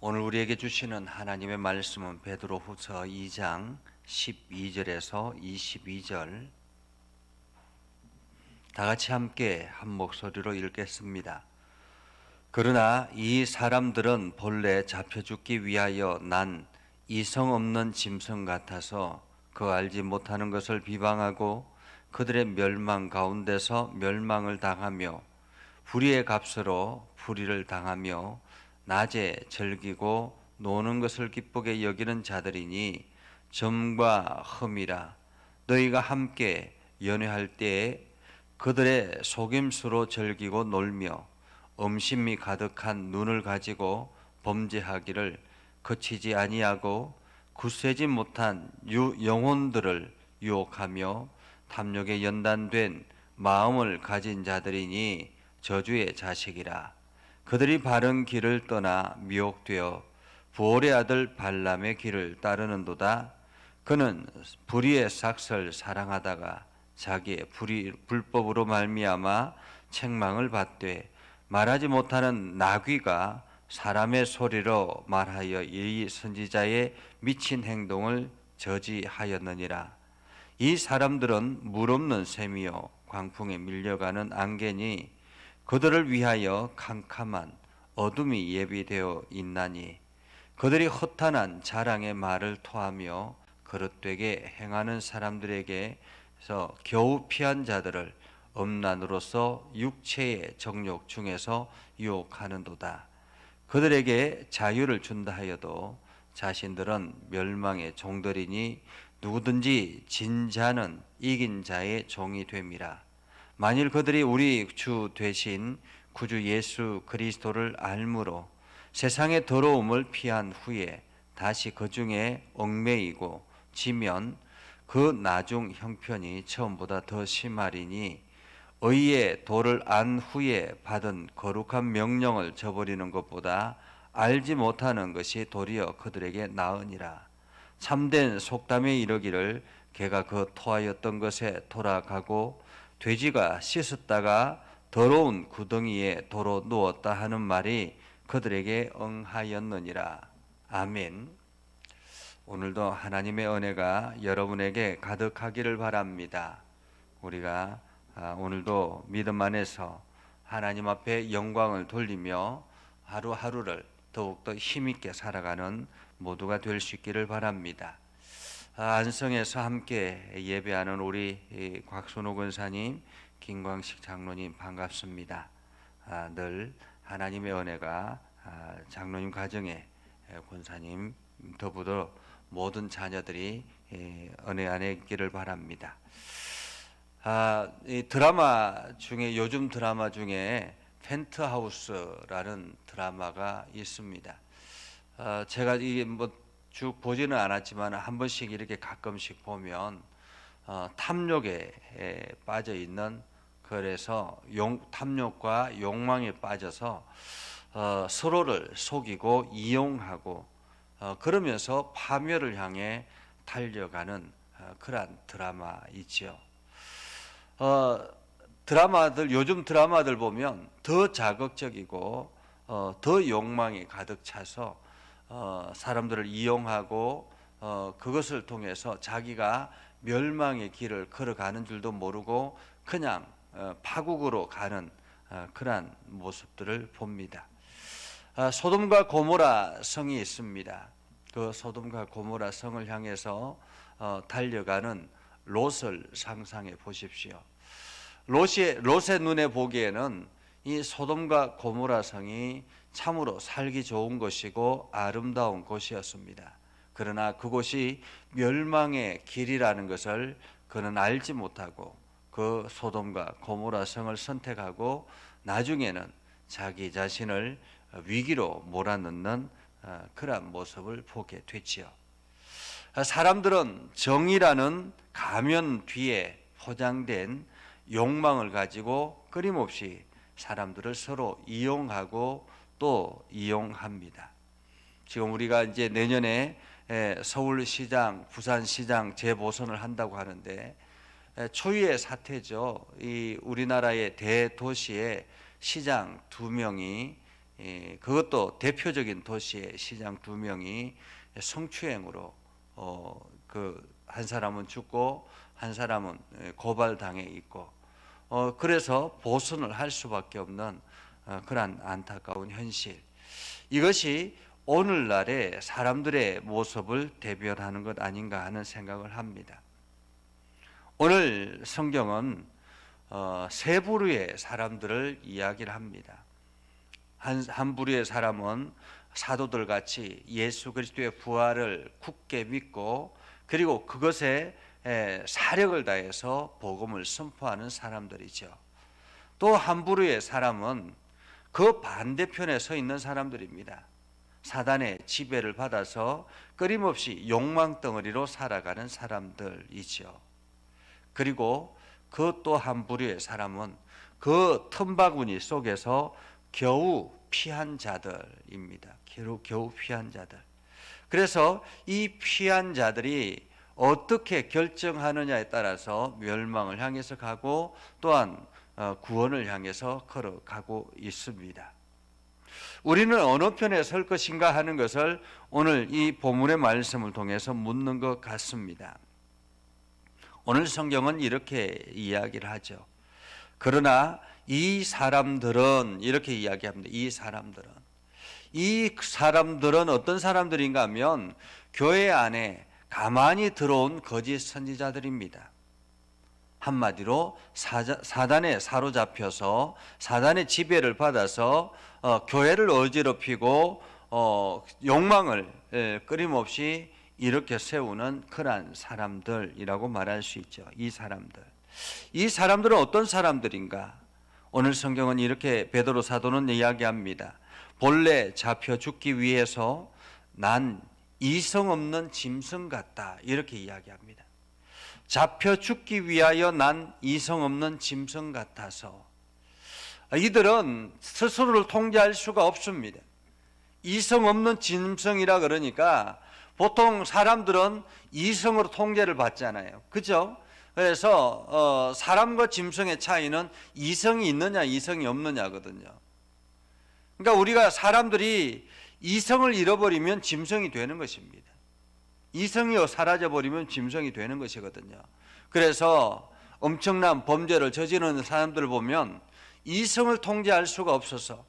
오늘 우리에게 주시는 하나님의 말씀은 베드로후서 2장 12절에서 22절, 다 같이 함께 한 목소리로 읽겠습니다. 그러나 이 사람들은 본래 잡혀 죽기 위하여 난 이성 없는 짐승 같아서 그 알지 못하는 것을 비방하고 그들의 멸망 가운데서 멸망을 당하며 불의의 값으로 불의를 당하며 낮에 즐기고 노는 것을 기쁘게 여기는 자들이니 점과 흠이라. 너희가 함께 연회할 때에 그들의 속임수로 즐기고 놀며 음심이 가득한 눈을 가지고 범죄하기를 그치지 아니하고 굳세지 못한 영혼들을 유혹하며 탐욕에 연단된 마음을 가진 자들이니 저주의 자식이라. 그들이 바른 길을 떠나 미혹되어 부올의 아들 발람의 길을 따르는도다. 그는 불의의 삭설 사랑하다가 자기의 불법으로 말미암아 책망을 받되 말하지 못하는 나귀가 사람의 소리로 말하여 이 선지자의 미친 행동을 저지하였느니라. 이 사람들은 물 없는 샘이요 광풍에 밀려가는 안개니 그들을 위하여 캄캄한 어둠이 예비되어 있나니 그들이 허탄한 자랑의 말을 토하며 그릇되게 행하는 사람들에게서 겨우 피한 자들을 음란으로서 육체의 정욕 중에서 유혹하는도다. 그들에게 자유를 준다 하여도 자신들은 멸망의 종들이니 누구든지 진 자는 이긴 자의 종이 됨이라. 만일 그들이 우리 주 되신 구주 예수 그리스도를 알므로 세상의 더러움을 피한 후에 다시 그 중에 얽매이고 지면 그 나중 형편이 처음보다 더 심하리니 의의 도를 안 후에 받은 거룩한 명령을 저버리는 것보다 알지 못하는 것이 도리어 그들에게 나으니라. 참된 속담에 이르기를 개가 그 토하였던 것에 돌아가고 돼지가 씻었다가 더러운 구덩이에 도로 누웠다 하는 말이 그들에게 응하였느니라. 아멘. 오늘도 하나님의 은혜가 여러분에게 가득하기를 바랍니다. 우리가 오늘도 믿음 안에서 하나님 앞에 영광을 돌리며 하루하루를 더욱더 힘있게 살아가는 모두가 될 수 있기를 바랍니다. 안성에서 함께 예배하는 우리 곽순호 권사님, 김광식 장로님 반갑습니다. 늘 하나님의 은혜가 장로님 가정에 권사님 더불어 모든 자녀들이 은혜 안에 있기를 바랍니다. 이 드라마 중에 요즘 드라마 중에 펜트하우스라는 드라마가 있습니다. 제가 이게 쭉 보지는 않았지만 한 번씩 이렇게 가끔씩 보면 탐욕에 빠져 있는, 그래서 탐욕과 욕망에 빠져서 서로를 속이고 이용하고 그러면서 파멸을 향해 달려가는 그러한 드라마이지요. 요즘 드라마들 보면 더 자극적이고 더 욕망이 가득 차서 사람들을 이용하고 그것을 통해서 자기가 멸망의 길을 걸어가는 줄도 모르고 그냥 파국으로 가는 그러한 모습들을 봅니다. 소돔과 고모라 성이 있습니다. 그 소돔과 고모라 성을 향해서 달려가는 롯을 상상해 보십시오. 롯의 눈에 보기에는 이 소돔과 고모라 성이 참으로 살기 좋은 곳이고 아름다운 곳이었습니다. 그러나 그곳이 멸망의 길이라는 것을 그는 알지 못하고 그 소돔과 고모라 성을 선택하고 나중에는 자기 자신을 위기로 몰아넣는 그러한 모습을 보게 됐지요. 사람들은 정의라는 가면 뒤에 포장된 욕망을 가지고 끊임없이 사람들을 서로 이용하고 또 이용합니다. 지금 우리가 이제 내년에 서울시장, 부산시장 재보선을 한다고 하는데 초유의 사태죠. 이 우리나라의 대도시의 시장 2명이 그것도 대표적인 도시의 시장 2명이 성추행으로 그 한 사람은 죽고 한 사람은 고발당해 있고 그래서 보선을 할 수밖에 없는 그러한 안타까운 현실. 이것이 오늘날의 사람들의 모습을 대변하는 것 아닌가 하는 생각을 합니다. 오늘 성경은 세 부류의 사람들을 이야기를 합니다. 한 부류의 사람은 사도들 같이 예수 그리스도의 부활을 굳게 믿고 그리고 그것에 사력을 다해서 복음을 선포하는 사람들이죠. 또 한 부류의 사람은 그 반대편에 서 있는 사람들입니다. 사단의 지배를 받아서 끊임없이 욕망 덩어리로 살아가는 사람들이죠. 그리고 그 또 한 부류의 사람은 그 틈바구니 속에서 겨우 피한 자들입니다. 겨우 피한 자들. 그래서 이 피한 자들이 어떻게 결정하느냐에 따라서 멸망을 향해서 가고 또한 구원을 향해서 걸어가고 있습니다. 우리는 어느 편에 설 것인가 하는 것을 오늘 이 본문의 말씀을 통해서 묻는 것 같습니다. 오늘 성경은 이렇게 이야기를 하죠. 그러나 이 사람들은 이렇게 이야기합니다. 이 사람들은 어떤 사람들인가 하면 교회 안에 가만히 들어온 거짓 선지자들입니다. 한마디로 사단에 사로잡혀서 사단의 지배를 받아서 교회를 어지럽히고 욕망을 끊임없이 이렇게 세우는 그러한 사람들이라고 말할 수 있죠. 이 사람들은 어떤 사람들인가? 오늘 성경은 이렇게 베드로 사도는 이야기합니다. 본래 잡혀 죽기 위해서 난 이성 없는 짐승 같다 이렇게 이야기합니다. 잡혀 죽기 위하여 난 이성 없는 짐승 같아서. 이들은 스스로를 통제할 수가 없습니다. 이성 없는 짐승이라 그러니까 보통 사람들은 이성으로 통제를 받잖아요. 그죠? 그래서 사람과 짐승의 차이는 이성이 있느냐 이성이 없느냐거든요. 그러니까 우리가 사람들이 이성을 잃어버리면 짐승이 되는 것입니다. 이성이 사라져버리면 짐승이 되는 것이거든요. 그래서 엄청난 범죄를 저지르는 사람들을 보면 이성을 통제할 수가 없어서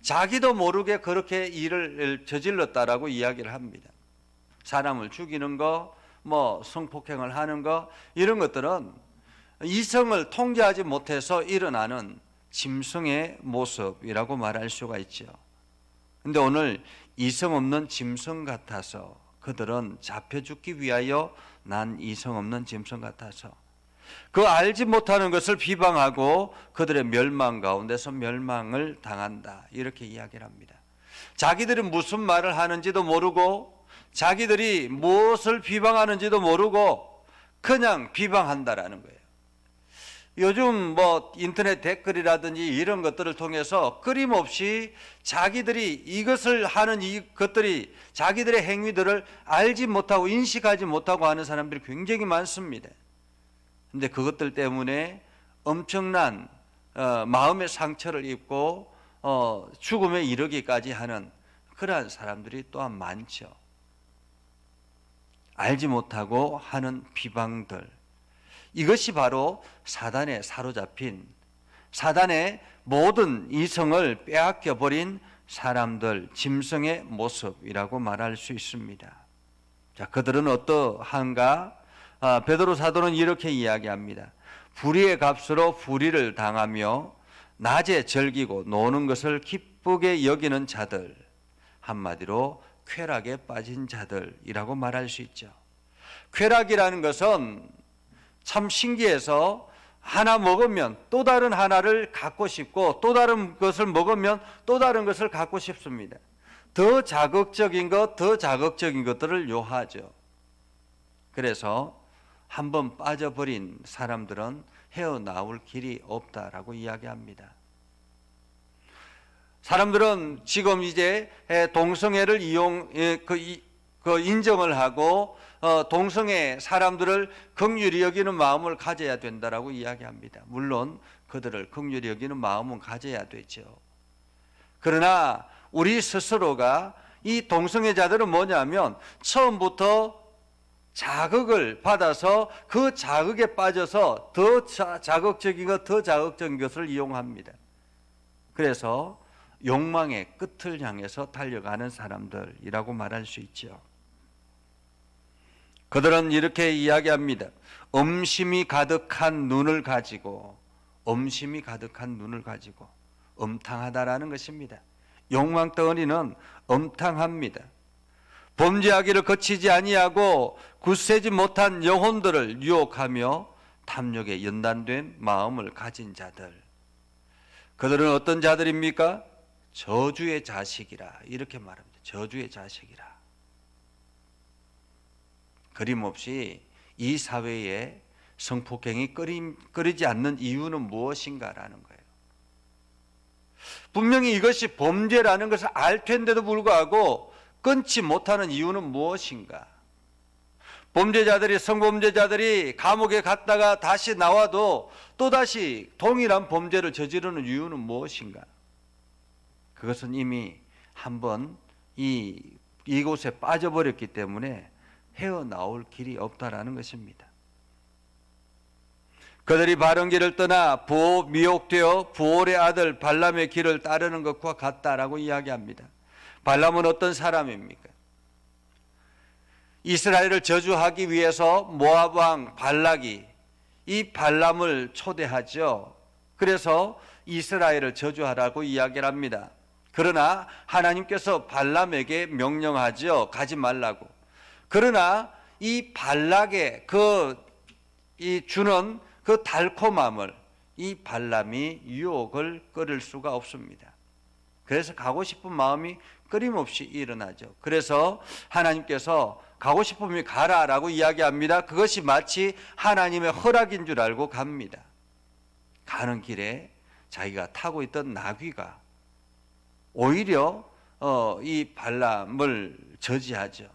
자기도 모르게 그렇게 일을 저질렀다라고 이야기를 합니다. 사람을 죽이는 거, 성폭행을 하는 거 이런 것들은 이성을 통제하지 못해서 일어나는 짐승의 모습이라고 말할 수가 있죠. 그런데 오늘 이성 없는 짐승 같아서 그들은 잡혀 죽기 위하여 난 이성 없는 짐승 같아서 그 알지 못하는 것을 비방하고 그들의 멸망 가운데서 멸망을 당한다 이렇게 이야기를 합니다. 자기들이 무슨 말을 하는지도 모르고 자기들이 무엇을 비방하는지도 모르고 그냥 비방한다라는 거예요. 요즘 인터넷 댓글이라든지 이런 것들을 통해서 끊임없이 자기들이 이것을 하는 것들이 자기들의 행위들을 알지 못하고 인식하지 못하고 하는 사람들이 굉장히 많습니다. 그런데 그것들 때문에 엄청난 마음의 상처를 입고 죽음에 이르기까지 하는 그러한 사람들이 또한 많죠. 알지 못하고 하는 비방들, 이것이 바로 사단에 사로잡힌 사단의 모든 이성을 빼앗겨 버린 사람들, 짐승의 모습이라고 말할 수 있습니다. 자, 그들은 어떠한가? 베드로 사도는 이렇게 이야기합니다. 불의의 값으로 불의를 당하며 낮에 즐기고 노는 것을 기쁘게 여기는 자들, 한마디로 쾌락에 빠진 자들이라고 말할 수 있죠. 쾌락이라는 것은 참 신기해서 하나 먹으면 또 다른 하나를 갖고 싶고 또 다른 것을 먹으면 또 다른 것을 갖고 싶습니다. 더 자극적인 것들을 요하죠. 그래서 한번 빠져버린 사람들은 헤어나올 길이 없다라고 이야기합니다. 사람들은 지금 이제 동성애를 인정을 하고 동성애 사람들을 긍휼히 여기는 마음을 가져야 된다라고 이야기합니다. 물론 그들을 긍휼히 여기는 마음은 가져야 되죠. 그러나 우리 스스로가 이 동성애자들은 뭐냐면 처음부터 자극을 받아서 그 자극에 빠져서 더 자극적인 것을 이용합니다. 그래서 욕망의 끝을 향해서 달려가는 사람들이라고 말할 수 있죠. 그들은 이렇게 이야기합니다. 음심이 가득한 눈을 가지고 음탕하다라는 것입니다. 욕망 덩어리는 음탕합니다. 범죄하기를 거치지 아니하고 굳세지 못한 영혼들을 유혹하며 탐욕에 연단된 마음을 가진 자들. 그들은 어떤 자들입니까? 저주의 자식이라 이렇게 말합니다. 저주의 자식이라. 끊임없이 이 사회에 성폭행이 끊이지 않는 이유는 무엇인가라는 거예요. 분명히 이것이 범죄라는 것을 알 텐데도 불구하고 끊지 못하는 이유는 무엇인가? 성범죄자들이 감옥에 갔다가 다시 나와도 또다시 동일한 범죄를 저지르는 이유는 무엇인가? 그것은 이미 한번 이곳에 빠져버렸기 때문에 헤어나올 길이 없다라는 것입니다. 그들이 바른 길을 떠나 미혹되어 부올의 아들 발람의 길을 따르는 것과 같다라고 이야기합니다. 발람은 어떤 사람입니까? 이스라엘을 저주하기 위해서 모압 왕 발락이 이 발람을 초대하죠. 그래서 이스라엘을 저주하라고 이야기를 합니다. 그러나 하나님께서 발람에게 명령하죠. 가지 말라고. 그러나 이 발락의 주는 그 달콤함을 이 발람이 유혹을 끊을 수가 없습니다. 그래서 가고 싶은 마음이 끊임없이 일어나죠. 그래서 하나님께서 가고 싶으면 가라라고 이야기합니다. 그것이 마치 하나님의 허락인 줄 알고 갑니다. 가는 길에 자기가 타고 있던 나귀가 오히려 이 발람을 저지하죠.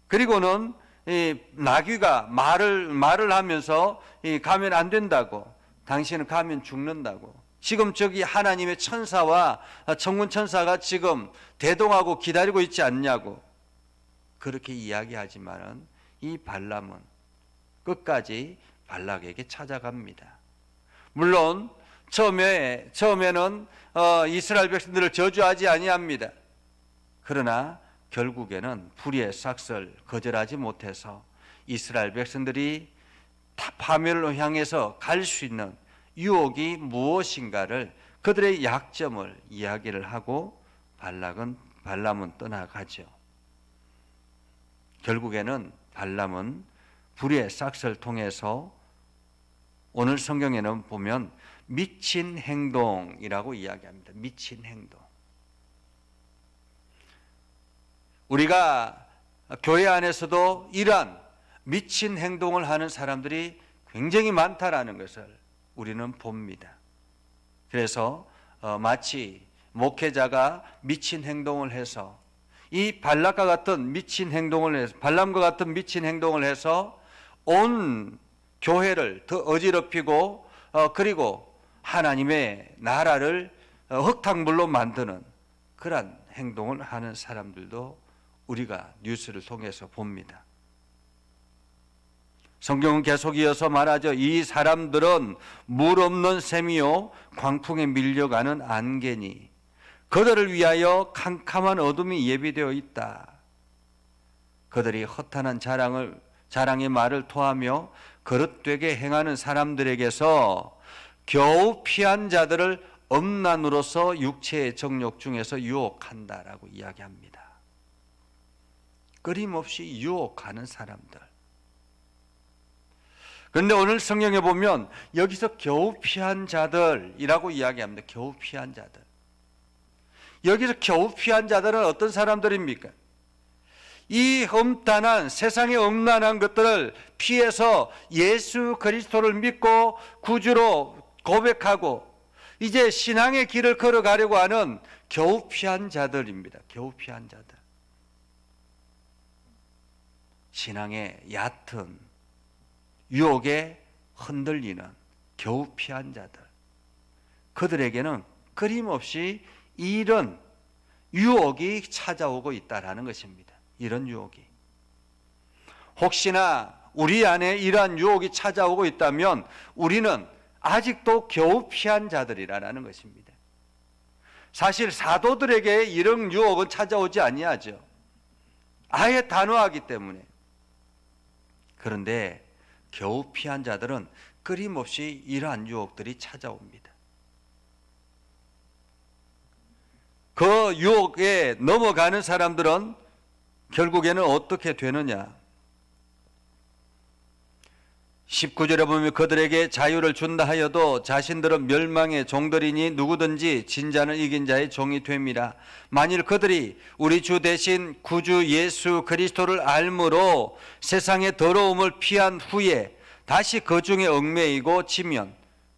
그리고는 이 나귀가 말을 하면서 가면 안 된다고, 당신은 가면 죽는다고. 지금 저기 하나님의 천사와 천군 천사가 지금 대동하고 기다리고 있지 않냐고 그렇게 이야기하지만은 이 발람은 끝까지 발락에게 찾아갑니다. 물론 처음에는 이스라엘 백성들을 저주하지 아니합니다. 그러나 결국에는 불의의 싹을 거절하지 못해서 이스라엘 백성들이 파멸로 향해서 갈 수 있는 유혹이 무엇인가를 그들의 약점을 이야기를 하고 발람은 떠나가죠. 결국에는 발람은 불의의 싹을 통해서 오늘 성경에는 보면 미친 행동이라고 이야기합니다. 미친 행동. 우리가 교회 안에서도 이러한 미친 행동을 하는 사람들이 굉장히 많다라는 것을 우리는 봅니다. 그래서 마치 목회자가 미친 행동을 해서 이 발람과 같은 미친 행동을 해서 온 교회를 더 어지럽히고 그리고 하나님의 나라를 흙탕물로 만드는 그러한 행동을 하는 사람들도 우리가 뉴스를 통해서 봅니다. 성경은 계속 이어서 말하죠. 이 사람들은 물 없는 샘이요 광풍에 밀려가는 안개니 그들을 위하여 캄캄한 어둠이 예비되어 있다. 그들이 허탄한 자랑의 말을 토하며 거릇되게 행하는 사람들에게서 겨우 피한 자들을 음란으로서 육체의 정욕 중에서 유혹한다라고 이야기합니다. 끊임없이 유혹하는 사람들. 그런데 오늘 성경에 보면 여기서 겨우 피한 자들이라고 이야기합니다. 겨우 피한 자들. 여기서 겨우 피한 자들은 어떤 사람들입니까? 이 세상의 음란한 것들을 피해서 예수 그리스도를 믿고 구주로 고백하고 이제 신앙의 길을 걸어가려고 하는 겨우 피한 자들입니다. 겨우 피한 자들. 신앙의 얕은 유혹에 흔들리는 겨우 피한 자들. 그들에게는 끊임없이 이런 유혹이 찾아오고 있다라는 것입니다. 이런 유혹이. 혹시나 우리 안에 이러한 유혹이 찾아오고 있다면 우리는 아직도 겨우 피한 자들이라는 것입니다. 사실 사도들에게 이런 유혹은 찾아오지 아니하죠. 아예 단호하기 때문에. 그런데 겨우 피한 자들은 끊임없이 이러한 유혹들이 찾아옵니다. 그 유혹에 넘어가는 사람들은 결국에는 어떻게 되느냐? 19절에 보면 그들에게 자유를 준다 하여도 자신들은 멸망의 종들이니 누구든지 진자는 이긴 자의 종이 됨이라. 만일 그들이 우리 주 대신 구주 예수 그리스도를 알므로 세상의 더러움을 피한 후에 다시 그 중에 얽매이고 지면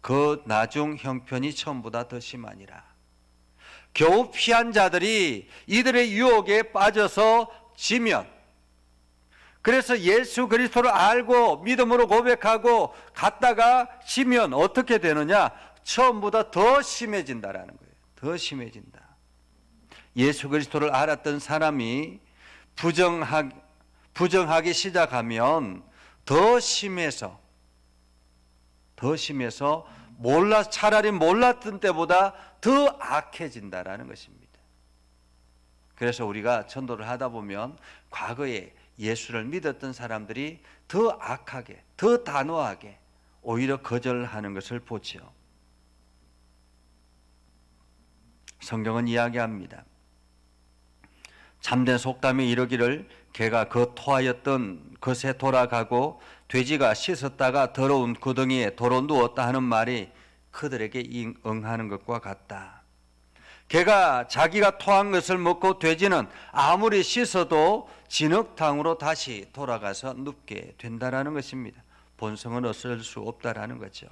그 나중 형편이 처음보다 더 심하니라. 겨우 피한 자들이 이들의 유혹에 빠져서 지면, 그래서 예수 그리스도를 알고 믿음으로 고백하고 갔다가 지면 어떻게 되느냐? 처음보다 더 심해진다라는 거예요. 더 심해진다. 예수 그리스도를 알았던 사람이 부정하기 시작하면 더 심해서 차라리 몰랐던 때보다 더 악해진다라는 것입니다. 그래서 우리가 전도를 하다 보면 과거에 예수를 믿었던 사람들이 더 악하게, 더 단호하게 오히려 거절하는 것을 보지요. 성경은 이야기합니다. 참된 속담이 이르기를 개가 그 토하였던 것에 돌아가고 돼지가 씻었다가 더러운 구덩이에 도로 누웠다 하는 말이 그들에게 응하는 것과 같다. 개가 자기가 토한 것을 먹고 돼지는 아무리 씻어도 진흙탕으로 다시 돌아가서 눕게 된다라는 것입니다. 본성은 어쩔 수 없다라는 거죠.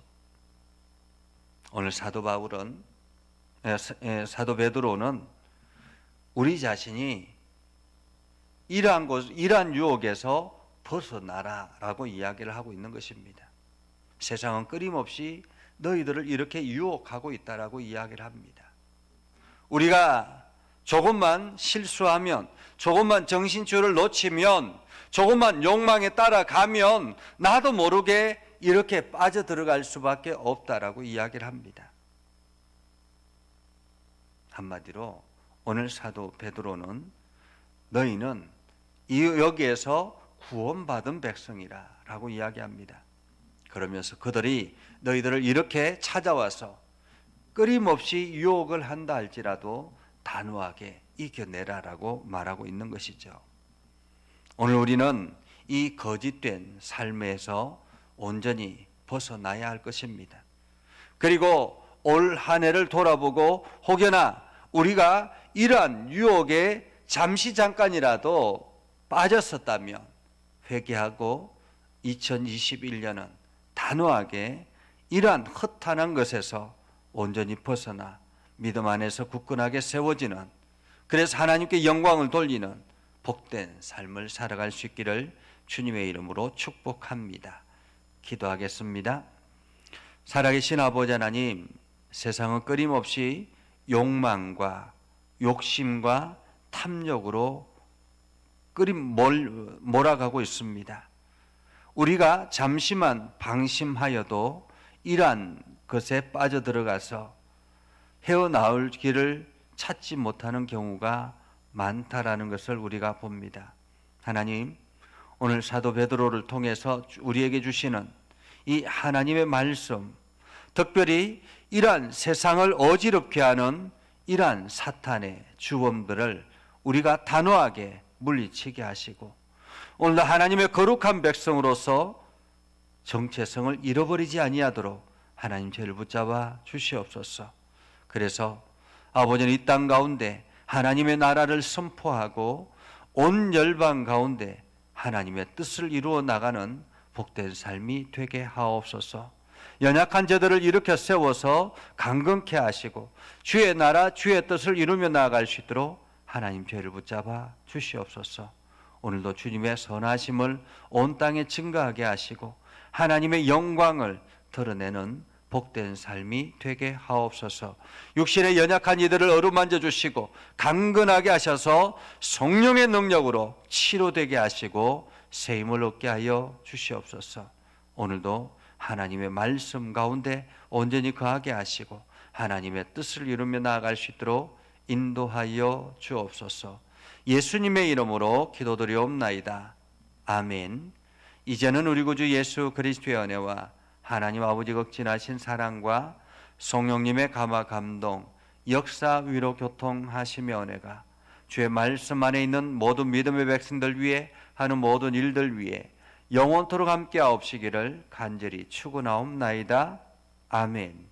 오늘 사도 베드로는 우리 자신이 이러한 유혹에서 벗어나라라고 이야기를 하고 있는 것입니다. 세상은 끊임없이 너희들을 이렇게 유혹하고 있다라고 이야기를 합니다. 우리가 조금만 실수하면, 조금만 정신줄을 놓치면, 조금만 욕망에 따라가면 나도 모르게 이렇게 빠져들어갈 수밖에 없다라고 이야기를 합니다. 한마디로 오늘 사도 베드로는 너희는 여기에서 구원받은 백성이라고 이야기합니다. 그러면서 그들이 너희들을 이렇게 찾아와서 끊임없이 유혹을 한다 할지라도 단호하게 이겨내라라고 말하고 있는 것이죠. 오늘 우리는 이 거짓된 삶에서 온전히 벗어나야 할 것입니다. 그리고 올 한 해를 돌아보고 혹여나 우리가 이러한 유혹에 잠깐이라도 빠졌었다면 회개하고 2021년은 단호하게 이러한 허탄한 것에서 온전히 벗어나 믿음 안에서 굳건하게 세워지는, 그래서 하나님께 영광을 돌리는 복된 삶을 살아갈 수 있기를 주님의 이름으로 축복합니다. 기도하겠습니다. 살아계신 아버지 하나님, 세상은 끊임없이 욕망과 욕심과 탐욕으로 몰아가고 있습니다. 우리가 잠시만 방심하여도 이러한 것에 빠져들어가서 헤어나올 길을 찾지 못하는 경우가 많다라는 것을 우리가 봅니다. 하나님, 오늘 사도 베드로를 통해서 우리에게 주시는 이 하나님의 말씀, 특별히 이러한 세상을 어지럽게 하는 이러한 사탄의 주범들을 우리가 단호하게 물리치게 하시고, 오늘 하나님의 거룩한 백성으로서 정체성을 잃어버리지 아니하도록 하나님 저를 붙잡아 주시옵소서. 그래서 아버지는 이 땅 가운데 하나님의 나라를 선포하고 온 열방 가운데 하나님의 뜻을 이루어 나가는 복된 삶이 되게 하옵소서. 연약한 자들을 일으켜 세워서 강건케 하시고 주의 나라 주의 뜻을 이루며 나아갈 수 있도록 하나님 저희를 붙잡아 주시옵소서. 오늘도 주님의 선하심을 온 땅에 증거하게 하시고 하나님의 영광을 드러내는 복된 삶이 되게 하옵소서. 육신의 연약한 이들을 어루만져 주시고 강건하게 하셔서 성령의 능력으로 치료되게 하시고 새 힘을 얻게 하여 주시옵소서. 오늘도 하나님의 말씀 가운데 온전히 거하게 하시고 하나님의 뜻을 이루며 나아갈 수 있도록 인도하여 주옵소서. 예수님의 이름으로 기도드리옵나이다. 아멘. 이제는 우리 구주 예수 그리스도의 은혜와 하나님 아버지 극진하신 사랑과 성령님의 감화 감동, 역사 위로 교통하시며 은혜가 주의 말씀 안에 있는 모든 믿음의 백성들 위해 하는 모든 일들 위해 영원토록 함께 하옵시기를 간절히 축원하옵나이다. 아멘.